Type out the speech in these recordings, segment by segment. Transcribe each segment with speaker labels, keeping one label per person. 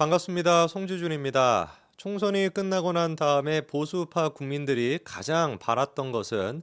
Speaker 1: 반갑습니다. 송주준입니다. 총선이 끝나고 난 다음에 보수파 국민들이 가장 바랐던 것은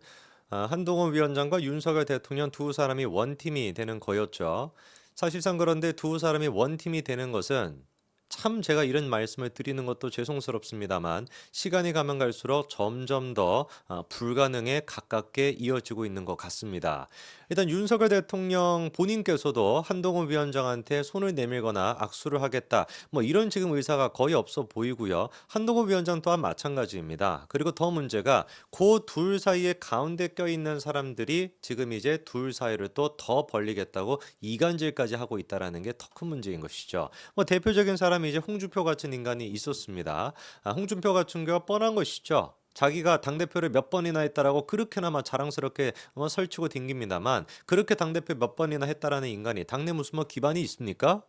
Speaker 1: 한동훈 위원장과 윤석열 대통령 두 사람이 원팀이 되는 거였죠. 사실상 그런데 두 사람이 원팀이 되는 것은 참 제가 이런 말씀을 드리는 것도 죄송스럽습니다만 시간이 가면 갈수록 점점 더 불가능에 가깝게 이어지고 있는 것 같습니다. 일단 윤석열 대통령 본인께서도 한동훈 위원장한테 손을 내밀거나 악수를 하겠다 뭐 이런 지금 의사가 거의 없어 보이고요. 한동훈 위원장 또한 마찬가지입니다. 그리고 더 문제가 그 둘 사이에 가운데 껴있는 사람들이 지금 이제 둘 사이를 또 더 벌리겠다고 이간질까지 하고 있다는 게 더 큰 문제인 것이죠. 뭐 대표적인 사람이 이제 홍준표 같은 인간이 있었습니다. 홍준표 같은 경우가 뻔한 것이죠. 자기가 당대표를 몇 번이나 했다라고 그렇게나마 자랑스럽게 설치고 댕깁니다만 그렇게 당대표 몇 번이나 했다라는 인간이 당내 무슨 뭐 기반이 있습니까?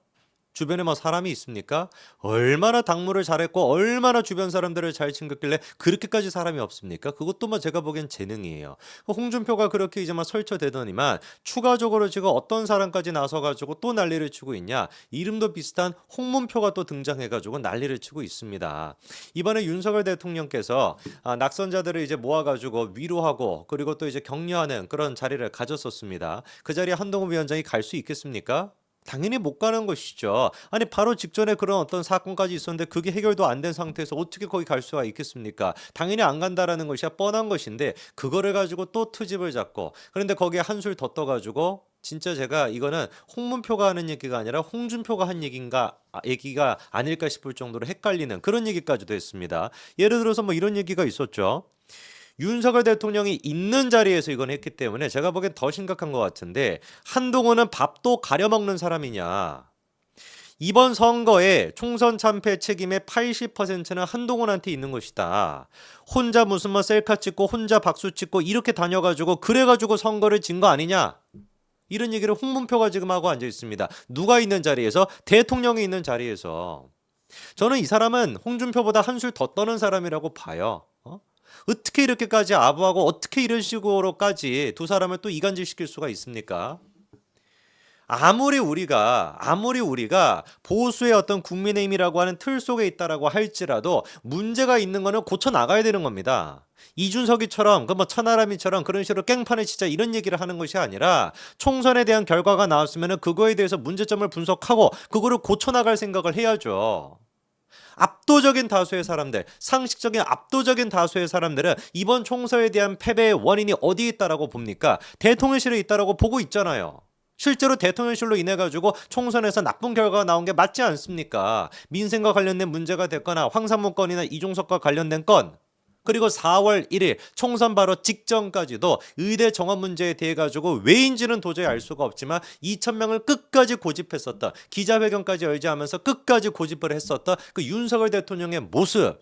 Speaker 1: 주변에 뭐 사람이 있습니까? 얼마나 당무를 잘했고 얼마나 주변 사람들을 잘 챙겼길래 그렇게까지 사람이 없습니까? 그것도 뭐 제가 보기엔 재능이에요. 홍준표가 그렇게 이제 막 설쳐대더니만 추가적으로 지금 어떤 사람까지 나서가지고 또 난리를 치고 있냐? 이름도 비슷한 홍문표가 또 등장해가지고 난리를 치고 있습니다. 이번에 윤석열 대통령께서 낙선자들을 이제 모아가지고 위로하고 그리고 또 이제 격려하는 그런 자리를 가졌었습니다. 그 자리에 한동훈 위원장이 갈 수 있겠습니까? 당연히 못 가는 것이죠. 아니 바로 직전에 그런 어떤 사건까지 있었는데 그게 해결도 안 된 상태에서 어떻게 거기 갈 수가 있겠습니까? 당연히 안 간다라는 것이야 뻔한 것인데 그거를 가지고 또 트집을 잡고 그런데 거기에 한술 더 떠가지고 진짜 제가 이거는 홍문표가 하는 얘기가 아니라 홍준표가 한 얘기가 아닐까 싶을 정도로 헷갈리는 그런 얘기까지도 했습니다. 예를 들어서 뭐 이런 얘기가 있었죠. 윤석열 대통령이 있는 자리에서 이건 했기 때문에 제가 보기엔 더 심각한 것 같은데 한동훈은 밥도 가려먹는 사람이냐. 이번 선거에 총선 참패 책임의 80%는 한동훈한테 있는 것이다. 혼자 무슨 뭐 셀카 찍고 혼자 박수 찍고 이렇게 다녀가지고 그래가지고 선거를 진 거 아니냐. 이런 얘기를 홍문표가 지금 하고 앉아 있습니다. 누가 있는 자리에서? 대통령이 있는 자리에서. 저는 이 사람은 홍준표보다 한술 더 떠는 사람이라고 봐요. 어떻게 이렇게까지 아부하고 어떻게 이런 식으로까지 두 사람을 또 이간질시킬 수가 있습니까? 아무리 우리가 보수의 어떤 국민의힘이라고 하는 틀 속에 있다라고 할지라도 문제가 있는 거는 고쳐 나가야 되는 겁니다. 이준석이처럼 그 뭐 천하람이처럼 그런 식으로 깽판을 치자 이런 얘기를 하는 것이 아니라 총선에 대한 결과가 나왔으면 그거에 대해서 문제점을 분석하고 그거를 고쳐 나갈 생각을 해야죠. 압도적인 다수의 사람들, 상식적인 압도적인 다수의 사람들은 이번 총선에 대한 패배의 원인이 어디에 있다라고 봅니까? 대통령실에 있다라고 보고 있잖아요. 실제로 대통령실로 인해 가지고 총선에서 나쁜 결과가 나온 게 맞지 않습니까? 민생과 관련된 문제가 됐거나 황산무 건이나 이종석과 관련된 건 그리고 4월 1일 총선 바로 직전까지도 의대 정원 문제에 대해 가지고 왜인지는 도저히 알 수가 없지만 2,000명을 끝까지 고집했었다. 기자회견까지 열지 하면서 끝까지 고집을 했었다. 그 윤석열 대통령의 모습.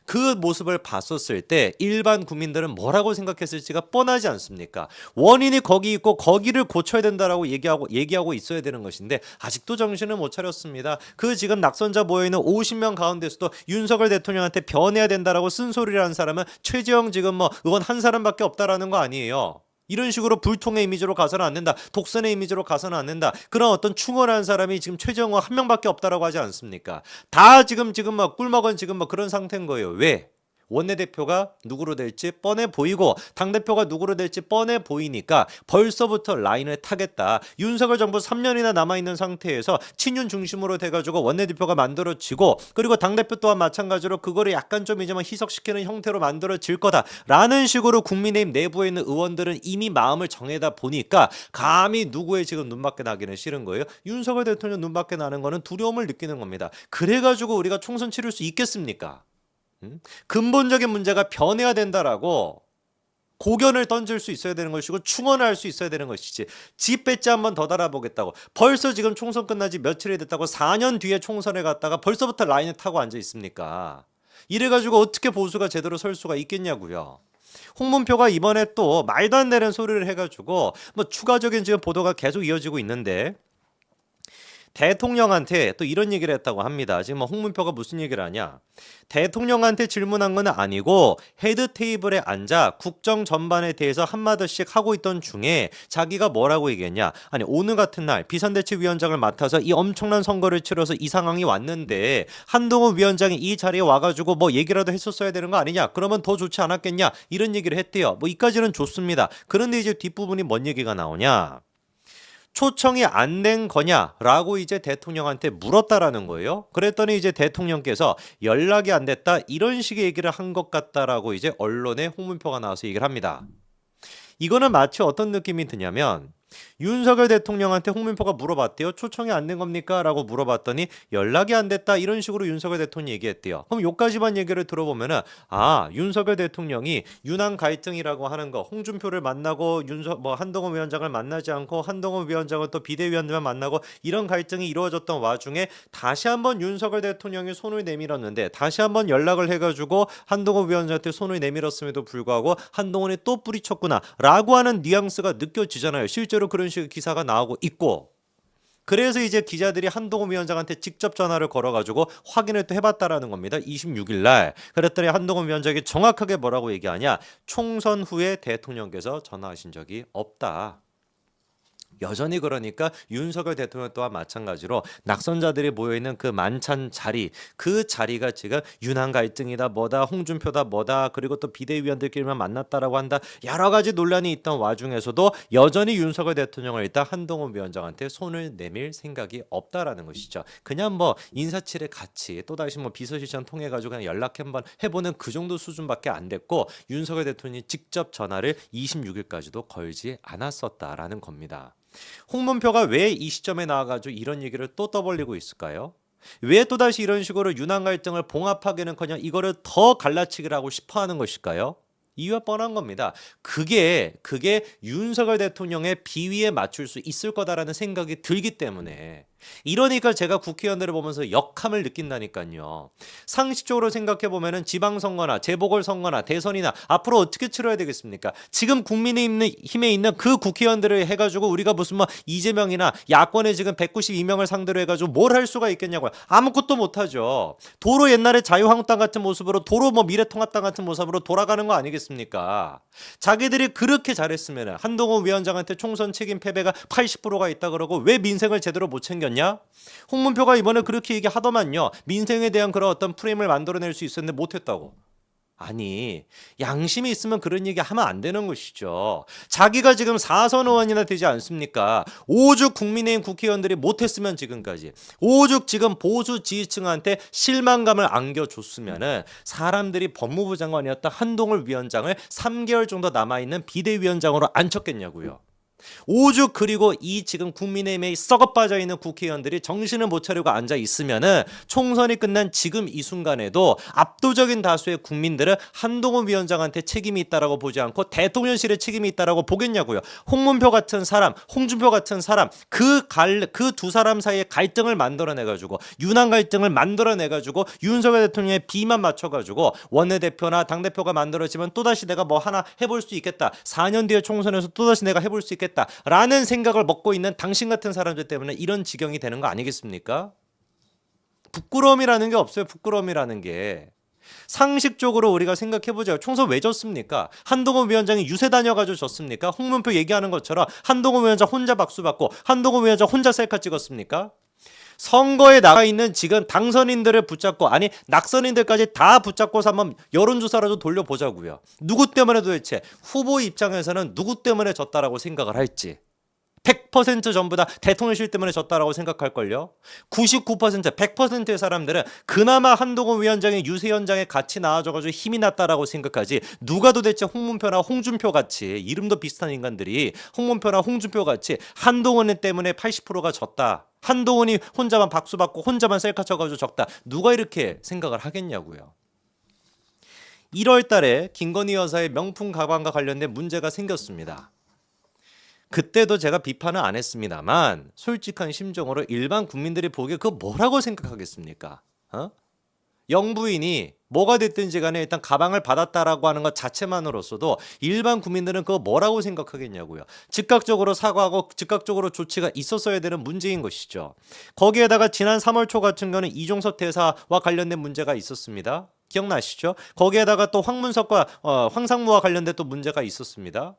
Speaker 1: 그 모습을 봤었을 때 일반 국민들은 뭐라고 생각했을지가 뻔하지 않습니까? 원인이 거기 있고 거기를 고쳐야 된다라고 얘기하고 있어야 되는 것인데 아직도 정신을 못 차렸습니다. 그 지금 낙선자 모여 있는 50명 가운데서도 윤석열 대통령한테 변해야 된다라고 쓴소리를 한 사람은 최재형 지금 뭐 의원 한 사람밖에 없다라는 거 아니에요. 이런 식으로 불통의 이미지로 가서는 안 된다. 독선의 이미지로 가서는 안 된다. 그런 어떤 충원한 사람이 지금 최정호 한 명밖에 없다라고 하지 않습니까? 다 지금 막 꿀먹은 지금 뭐 그런 상태인 거예요. 왜? 원내대표가 누구로 될지 뻔해 보이고 당대표가 누구로 될지 뻔해 보이니까 벌써부터 라인을 타겠다. 윤석열 정부 3년이나 남아있는 상태에서 친윤 중심으로 돼가지고 원내대표가 만들어지고 그리고 당대표 또한 마찬가지로 그거를 약간 좀 이제 막 희석시키는 형태로 만들어질 거다라는 식으로 국민의힘 내부에 있는 의원들은 이미 마음을 정해다 보니까 감히 누구의 지금 눈밖에 나기는 싫은 거예요. 윤석열 대통령 눈밖에 나는 거는 두려움을 느끼는 겁니다. 그래가지고 우리가 총선 치를 수 있겠습니까? 근본적인 문제가 변해야 된다라고 고견을 던질 수 있어야 되는 것이고 충원을 할 수 있어야 되는 것이지 지 배지 한번 더 달아보겠다고 벌써 지금 총선 끝나지 며칠이 됐다고 4년 뒤에 총선에 갔다가 벌써부터 라인을 타고 앉아 있습니까? 이래가지고 어떻게 보수가 제대로 설 수가 있겠냐고요. 홍문표가 이번에 또 말도 안 되는 소리를 해가지고 뭐 추가적인 지금 보도가 계속 이어지고 있는데 대통령한테 또 이런 얘기를 했다고 합니다. 지금 뭐 홍문표가 무슨 얘기를 하냐? 대통령한테 질문한 건 아니고 헤드 테이블에 앉아 국정 전반에 대해서 한마디씩 하고 있던 중에 자기가 뭐라고 얘기했냐? 아니 오늘 같은 날 비상대책위원장을 맡아서 이 엄청난 선거를 치러서 이 상황이 왔는데 한동훈 위원장이 이 자리에 와가지고 뭐 얘기라도 했었어야 되는 거 아니냐? 그러면 더 좋지 않았겠냐? 이런 얘기를 했대요. 뭐 이까지는 좋습니다. 그런데 이제 뒷부분이 뭔 얘기가 나오냐? 초청이 안 된 거냐라고 이제 대통령한테 물었다라는 거예요. 그랬더니 이제 대통령께서 연락이 안 됐다 이런 식의 얘기를 한 것 같다라고 이제 언론에 홍문표가 나와서 얘기를 합니다. 이거는 마치 어떤 느낌이 드냐면 윤석열 대통령한테 홍문표가 물어봤대요. 초청이 안 된 겁니까? 라고 물어봤더니 연락이 안 됐다 이런 식으로 윤석열 대통령이 얘기했대요. 그럼 요까지만 얘기를 들어보면은 윤석열 대통령이 윤한 갈등이라고 하는 거 홍준표를 만나고 한동훈 위원장을 만나지 않고 한동훈 위원장을 또 비대위원들만 만나고 이런 갈등이 이루어졌던 와중에 다시 한번 윤석열 대통령이 손을 내밀었는데 다시 한번 연락을 해가지고 한동훈 위원장한테 손을 내밀었음에도 불구하고 한동훈이 또 뿌리쳤구나 라고 하는 뉘앙스가 느껴지잖아요. 실제로 그런 식의 기사가 나오고 있고 그래서 이제 기자들이 한동훈 위원장한테 직접 전화를 걸어가지고 확인을 또 해봤다라는 겁니다. 26일 날 그랬더니 한동훈 위원장이 정확하게 뭐라고 얘기하냐? 총선 후에 대통령께서 전화하신 적이 없다. 여전히 그러니까 윤석열 대통령 또한 마찬가지로 낙선자들이 모여있는 그 만찬 자리 그 자리가 지금 윤한 갈등이다 뭐다 홍준표다 뭐다 그리고 또 비대위원들끼리만 만났다라고 한다 여러 가지 논란이 있던 와중에서도 여전히 윤석열 대통령을 일단 한동훈 위원장한테 손을 내밀 생각이 없다라는 것이죠. 그냥 뭐 인사치레 같이 또다시 뭐 비서실장 통해 가지고 그냥 연락 한번 해보는 그 정도 수준밖에 안 됐고 윤석열 대통령이 직접 전화를 26일까지도 걸지 않았었다라는 겁니다. 홍문표가 왜 이 시점에 나와가지고 이런 얘기를 또 떠벌리고 있을까요? 왜 또다시 이런 식으로 윤한 갈등을 봉합하기는커녕 이거를 더 갈라치기를 하고 싶어하는 것일까요? 이유가 뻔한 겁니다. 그게 윤석열 대통령의 비위에 맞출 수 있을 거다라는 생각이 들기 때문에 이러니까 제가 국회의원들을 보면서 역함을 느낀다니까요. 상식적으로 생각해 보면은 지방선거나 재보궐선거나 대선이나 앞으로 어떻게 치러야 되겠습니까? 지금 국민의힘에 있는 그 국회의원들을 해가지고 우리가 무슨 뭐 이재명이나 야권에 지금 192명을 상대로 해가지고 뭘 할 수가 있겠냐고요. 아무것도 못하죠. 도로 옛날에 자유한국당 같은 모습으로 도로 뭐 미래통합당 같은 모습으로 돌아가는 거 아니겠습니까? 자기들이 그렇게 잘했으면 한동훈 위원장한테 총선 책임 패배가 80%가 있다 그러고 왜 민생을 제대로 못 챙겼냐? 홍문표가 이번에 그렇게 얘기하더만요. 민생에 대한 그런 어떤 프레임을 만들어낼 수 있었는데 못했다고. 아니 양심이 있으면 그런 얘기 하면 안 되는 것이죠. 자기가 지금 4선 의원이나 되지 않습니까? 오죽 국민의힘 국회의원들이 못했으면 지금까지 오죽 지금 보수 지지층한테 실망감을 안겨줬으면은 사람들이 법무부 장관이었던 한동훈 위원장을 3개월 정도 남아있는 비대위원장으로 앉혔겠냐고요. 오죽 그리고 이 지금 국민의힘에 썩어 빠져 있는 국회의원들이 정신을 못 차리고 앉아 있으면은 총선이 끝난 지금 이 순간에도 압도적인 다수의 국민들은 한동훈 위원장한테 책임이 있다라고 보지 않고 대통령실에 책임이 있다라고 보겠냐고요. 홍문표 같은 사람, 홍준표 같은 사람 그 두 사람 사이의 갈등을 만들어내 가지고 윤한 갈등을 만들어내 가지고 윤석열 대통령의 비만 맞춰 가지고 원내대표나 당대표가 만들어지면 또다시 내가 뭐 하나 해볼 수 있겠다. 4년 뒤에 총선에서 또다시 내가 해볼 수 있겠다. 라는 생각을 먹고 있는 당신 같은 사람들 때문에 이런 지경이 되는 거 아니겠습니까? 부끄러움이라는 게 없어요. 부끄러움이라는 게. 상식적으로 우리가 생각해보죠. 총선 왜 졌습니까? 한동훈 위원장이 유세 다녀가지고 졌습니까? 홍문표 얘기하는 것처럼 한동훈 위원장 혼자 박수 받고 한동훈 위원장 혼자 셀카 찍었습니까? 선거에 나가 있는 지금 당선인들을 붙잡고 아니 낙선인들까지 다 붙잡고서 한번 여론조사라도 돌려보자고요. 누구 때문에 도대체 후보 입장에서는 누구 때문에 졌다라고 생각을 할지 100% 전부 다 대통령실 때문에 졌다라고 생각할걸요. 99% 100%의 사람들은 그나마 한동훈 위원장의 유세 현장에 같이 나와줘가지고 힘이 났다라고 생각하지 누가 도대체 홍문표나 홍준표 같이 이름도 비슷한 인간들이 홍문표나 홍준표 같이 한동훈 때문에 80%가 졌다. 한동훈이 혼자만 박수 받고 혼자만 셀카 쳐가지고 적다. 누가 이렇게 생각을 하겠냐고요. 1월 달에 김건희 여사의 명품 가방과 관련된 문제가 생겼습니다. 그때도 제가 비판은 안 했습니다만 솔직한 심정으로 일반 국민들이 보기에 그거 뭐라고 생각하겠습니까? 영부인이 뭐가 됐든지 간에 일단 가방을 받았다라고 하는 것 자체만으로서도 일반 국민들은 그거 뭐라고 생각하겠냐고요. 즉각적으로 사과하고 즉각적으로 조치가 있었어야 되는 문제인 것이죠. 거기에다가 지난 3월 초 같은 경우는 이종석 대사와 관련된 문제가 있었습니다. 기억나시죠? 거기에다가 또 황문석과 황상무와 관련된 또 문제가 있었습니다.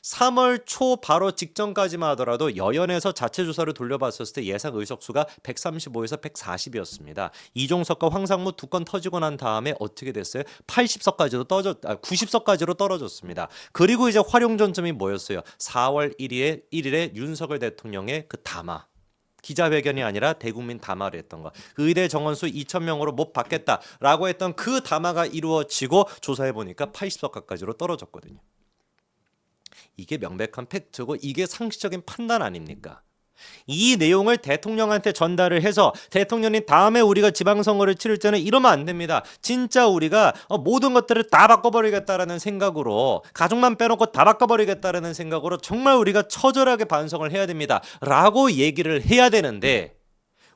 Speaker 1: 3월 초 바로 직전까지만 하더라도 여연에서 자체 조사를 돌려봤었을 때 예상 의석수가 135에서 140이었습니다. 이종석과 황상무 두 건 터지고 난 다음에 어떻게 됐어요? 90석까지로 떨어졌습니다. 그리고 이제 활용전점이 뭐였어요? 4월 1일에 윤석열 대통령의 그 담화. 기자회견이 아니라 대국민 담화를 했던 거. 의대 정원수 2,000명으로 못 받겠다라고 했던 그 담화가 이루어지고 조사해보니까 80석까지로 떨어졌거든요. 이게 명백한 팩트고 이게 상식적인 판단 아닙니까? 이 내용을 대통령한테 전달을 해서 대통령이 다음에 우리가 지방선거를 치를 때는 이러면 안 됩니다. 진짜 우리가 모든 것들을 다 바꿔버리겠다라는 생각으로 가족만 빼놓고 다 바꿔버리겠다라는 생각으로 정말 우리가 처절하게 반성을 해야 됩니다. 라고 얘기를 해야 되는데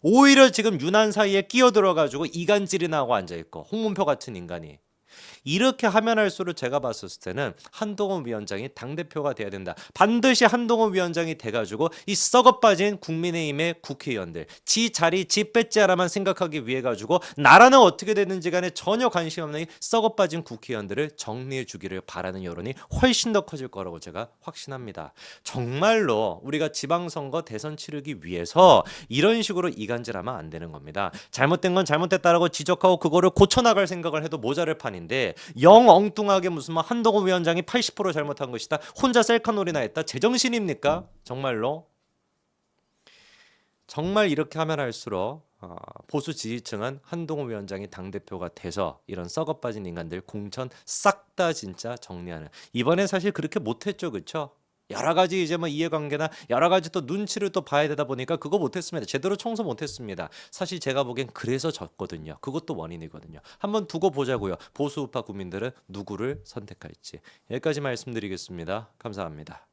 Speaker 1: 오히려 지금 유난 사이에 끼어들어가지고 이간질이나 하고 앉아있고 홍문표 같은 인간이 이렇게 하면 할수록 제가 봤을 때는 한동훈 위원장이 당대표가 돼야 된다. 반드시 한동훈 위원장이 돼가지고 이 썩어빠진 국민의힘의 국회의원들 지 자리 지 뺏지 하나만 생각하기 위해 가지고 나라는 어떻게 되는지 간에 전혀 관심 없는 이 썩어빠진 국회의원들을 정리해 주기를 바라는 여론이 훨씬 더 커질 거라고 제가 확신합니다. 정말로 우리가 지방선거 대선 치르기 위해서 이런 식으로 이간질하면 안 되는 겁니다. 잘못된 건 잘못됐다라고 지적하고 그거를 고쳐나갈 생각을 해도 모자랄 판인데 영 엉뚱하게 무슨 뭐 한동훈 위원장이 80% 잘못한 것이다. 혼자 셀카놀이나 했다. 제정신입니까? 정말로. 정말 이렇게 하면 할수록 보수 지지층은 한동훈 위원장이 당대표가 돼서 이런 썩어빠진 인간들 공천 싹 다 진짜 정리하는. 이번에 사실 그렇게 못했죠. 그렇죠? 여러 가지 이제 뭐 이해관계나 여러 가지 또 눈치를 또 봐야 되다 보니까 그거 못했습니다. 제대로 청소 못했습니다. 사실 제가 보기엔 그래서 졌거든요. 그것도 원인이거든요. 한번 두고 보자고요. 보수 우파 국민들은 누구를 선택할지. 여기까지 말씀드리겠습니다. 감사합니다.